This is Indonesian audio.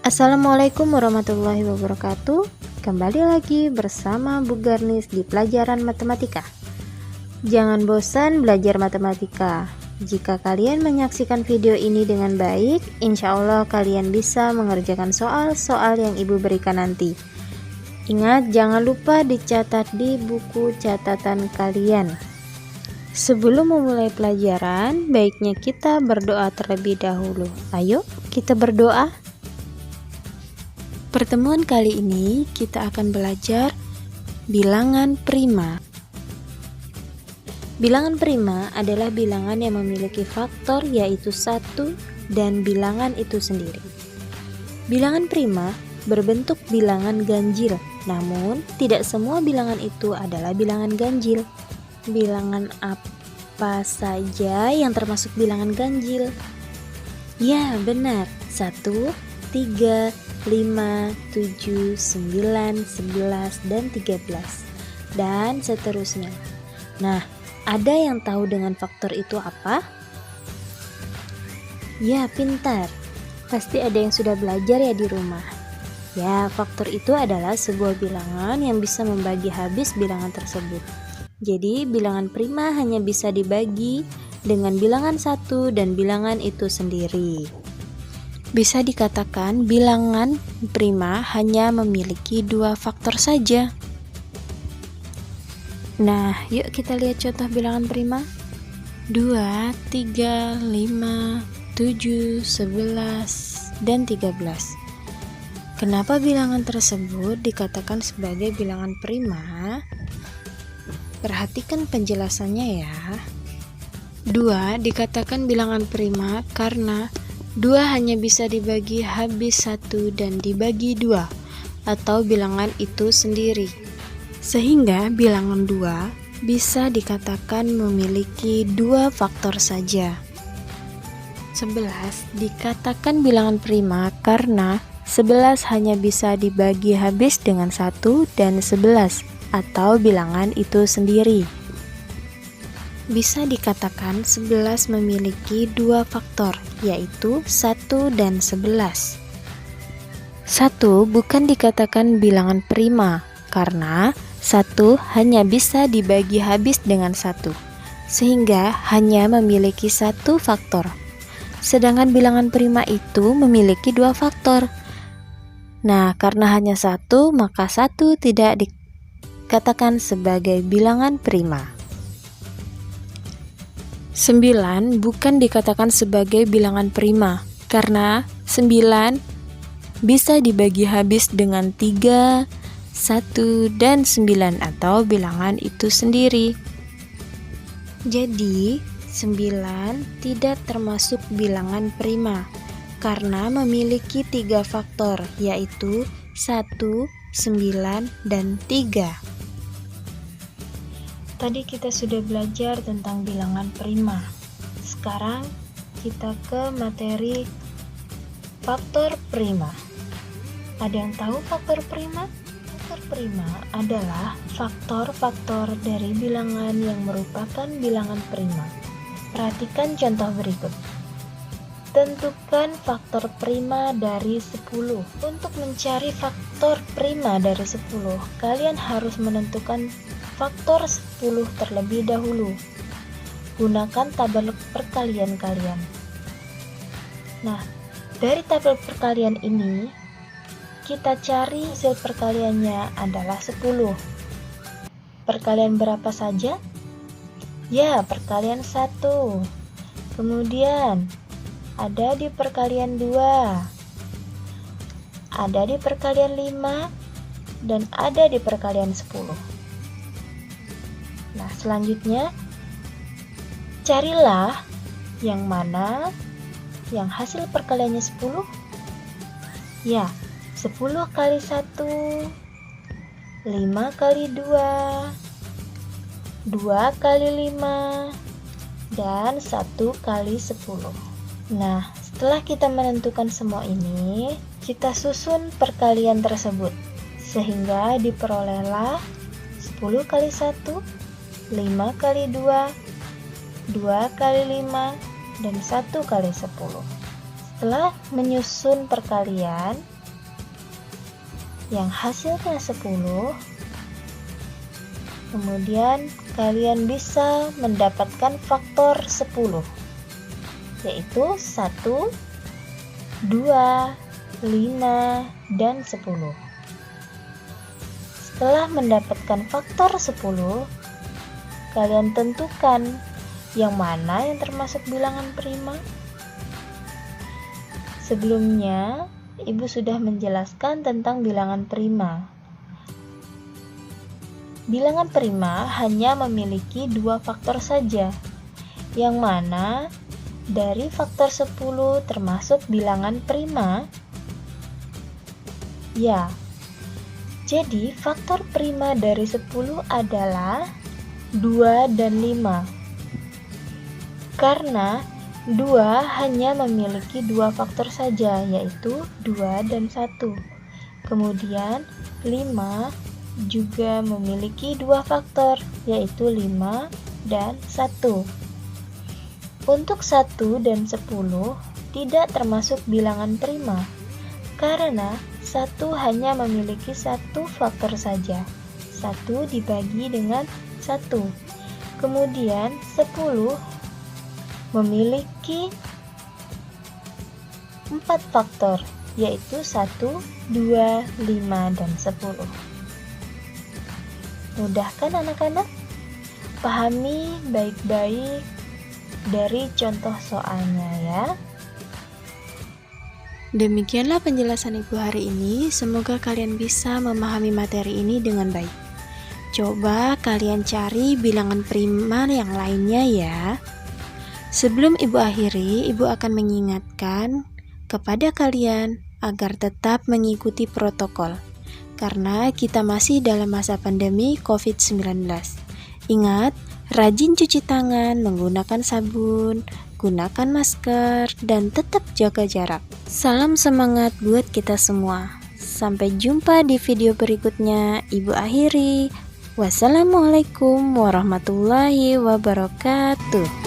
Assalamualaikum warahmatullahi wabarakatuh. Kembali lagi bersama Bu Garnis di pelajaran matematika. Jangan bosan belajar matematika. Jika kalian menyaksikan video ini dengan baik, insya Allah kalian bisa mengerjakan soal-soal yang Ibu berikan nanti. Ingat, jangan lupa dicatat di buku catatan kalian. Sebelum memulai pelajaran, baiknya kita berdoa terlebih dahulu. Ayo, kita berdoa. Pertemuan kali ini kita akan belajar bilangan prima. Bilangan prima adalah bilangan yang memiliki faktor yaitu 1 dan bilangan itu sendiri. Bilangan prima berbentuk bilangan ganjil, namun tidak semua bilangan itu adalah bilangan ganjil. Bilangan apa saja yang termasuk bilangan ganjil? Ya, benar. 1, 3, 5, 7, 9, 11, dan 13, dan seterusnya. Nah, ada yang tahu dengan faktor itu apa? Ya, pintar. Pasti ada yang sudah belajar ya di rumah. Ya, faktor itu adalah sebuah bilangan yang bisa membagi habis bilangan tersebut. Jadi, bilangan prima hanya bisa dibagi dengan bilangan 1 dan bilangan itu sendiri. Bisa dikatakan bilangan prima hanya memiliki 2 faktor saja. Nah, yuk kita lihat contoh bilangan prima. 2, 3, 5, 7, 11, dan 13. Kenapa bilangan tersebut dikatakan sebagai bilangan prima? Perhatikan penjelasannya ya. 2 dikatakan bilangan prima karena 2 hanya bisa dibagi habis 1 dan dibagi 2 atau bilangan itu sendiri. Sehingga bilangan 2 bisa dikatakan memiliki 2 faktor saja. 11 dikatakan bilangan prima karena 11 hanya bisa dibagi habis dengan 1 dan 11 atau bilangan itu sendiri. Bisa dikatakan 11 memiliki 2 faktor, yaitu 1 dan 11. 1 bukan dikatakan bilangan prima, karena 1 hanya bisa dibagi habis dengan 1, sehingga hanya memiliki 1 faktor. Sedangkan bilangan prima itu memiliki 2 faktor. Nah, karena hanya 1, maka 1 tidak dikatakan sebagai bilangan prima. 9 bukan dikatakan sebagai bilangan prima karena 9 bisa dibagi habis dengan 3, 1, dan 9 atau bilangan itu sendiri. Jadi 9 tidak termasuk bilangan prima karena memiliki 3 faktor yaitu 1, 9, dan 3. Tadi kita sudah belajar tentang bilangan prima. Sekarang kita ke materi faktor prima. Ada yang tahu faktor prima? Faktor prima adalah faktor-faktor dari bilangan yang merupakan bilangan prima. Perhatikan contoh berikut. Tentukan faktor prima dari 10. Untuk mencari faktor prima dari 10, kalian harus menentukan faktor 10 terlebih dahulu. Gunakan tabel perkalian kalian. Nah, dari tabel perkalian ini, kita cari hasil perkaliannya adalah 10. Perkalian berapa saja? Ya, perkalian 1. Kemudian, ada di perkalian 2, ada di perkalian 5, dan ada di perkalian 10. Nah, selanjutnya carilah yang mana yang hasil perkaliannya 10. Ya, 10 kali 1, 5 kali 2, 2 kali 5, dan 1 kali 10. Nah, setelah kita menentukan semua ini, kita susun perkalian tersebut sehingga diperolehlah 10 kali 1, 5 kali 2, 2 kali 5, dan 1 kali 10. Setelah menyusun perkalian, yang hasilnya 10, kemudian kalian bisa mendapatkan faktor 10, yaitu 1, 2, 5, dan 10. Setelah mendapatkan faktor 10, kalian tentukan yang mana yang termasuk bilangan prima. Sebelumnya, Ibu sudah menjelaskan tentang bilangan prima. Bilangan prima hanya memiliki 2 faktor saja, yang mana dari faktor 10 termasuk bilangan prima. Ya, jadi faktor prima dari 10 adalah 2 dan 5. Karena 2 hanya memiliki 2 faktor saja, yaitu 2 dan 1. Kemudian 5 juga memiliki 2 faktor, yaitu 5 dan 1. Untuk 1 dan 10 tidak termasuk bilangan prima, karena 1 hanya memiliki 1 faktor saja. 1 dibagi dengan 1. Kemudian 10 memiliki 4 faktor, yaitu 1, 2, 5, dan 10. Mudah kan anak-anak? Pahami baik-baik dari contoh soalnya ya. Demikianlah penjelasan Ibu hari ini. Semoga kalian bisa memahami materi ini dengan baik. Coba kalian cari bilangan prima yang lainnya ya. Sebelum Ibu akhiri, Ibu akan mengingatkan kepada kalian agar tetap mengikuti protokol, karena kita masih dalam masa pandemi COVID-19. Ingat, rajin cuci tangan, menggunakan sabun, gunakan masker, dan tetap jaga jarak. Salam semangat buat kita semua. Sampai jumpa di video berikutnya. Ibu akhiri. Wassalamualaikum warahmatullahi wabarakatuh.